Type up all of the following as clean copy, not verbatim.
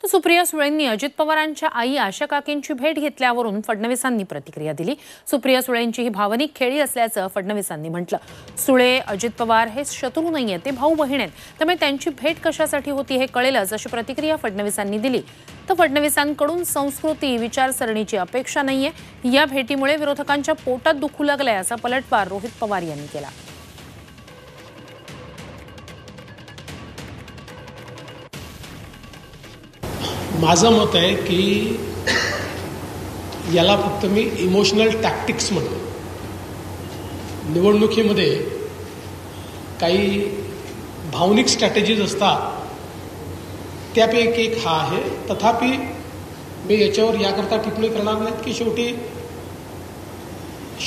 सुप्रिया सुळेंनी अजित पवारांच्या आई आशा काकींची भेट घेतल्यावरून फडणवीसांनी प्रतिक्रिया दिली। सुप्रिया सुळेंची ही भावनिक खेळी असल्याचं फडणवीसांनी म्हटलं। सुळे अजित पवार हे शत्रू नाहीये, ते भाऊ बहीण आहेत, त्यामुळे त्यांची भेट कशासाठी होती हे कळेलच अशी प्रतिक्रिया फडणवीसांनी दिली। तर फडणवीसांकडून संस्कृती विचारसरणीची अपेक्षा नाहीये, या भेटीमुळे विरोधकांच्या पोटात दुखू लागलंय असा पलटवार रोहित पवार यांनी केला। माझं मत आहे की याला फक्त मी इमोशनल टॅक्टिक्स म्हणतो। निवडणुकीमध्ये काही भावनिक स्ट्रॅटेजीज असतात, त्यापैकी एक हा आहे। तथापि मी याच्यावर याकरता टिप्पणी करणार नाहीत की शेवटी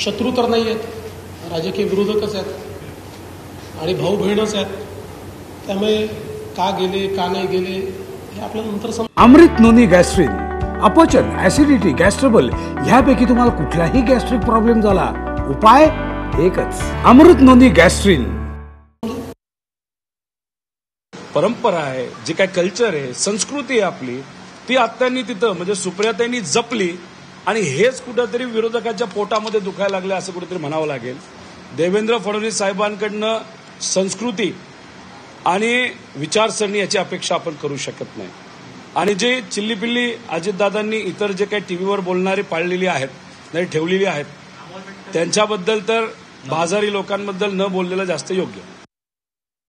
शत्रू तर नाही आहेत, राजकीय विरोधकच आहेत आणि भाऊ बहीणच आहेत, त्यामुळे का गेले का नाही गेले हे आपल्याला नंतर अमृत नोनी गॅस्ट्रिन, अपचन, ऍसिडिटी, गॅस्ट्रबल ह्यापैकी तुम्हाला कुठलाही गॅस्ट्रिक प्रॉब्लेम झाला, उपाय एकच, अमृत नोनी गॅस्ट्रिन। परंपरा आहे, जे काय कल्चर आहे, संस्कृती आहे आपली, ती आत्यांनी तिथं म्हणजे सुप्रियाताईंनी जपली आणि हेच कुठेतरी विरोधकाच्या पोटामध्ये दुखायला लागले असं कुठेतरी म्हणावं लागेल। देवेंद्र फडणवीस साहेबांकडनं संस्कृती आणि विचारसरणी याची अपेक्षा आपण करू शकत नाही। आणि जे चिल्लीपिल्ली अजितदादांनी इतर जे काही टीव्हीवर बोलणारे पाळलेली आहेत, नाही ठेवलेली आहेत, त्यांच्याबद्दल तर बाजारी लोकांबद्दल न बोललेलं जास्त योग्य।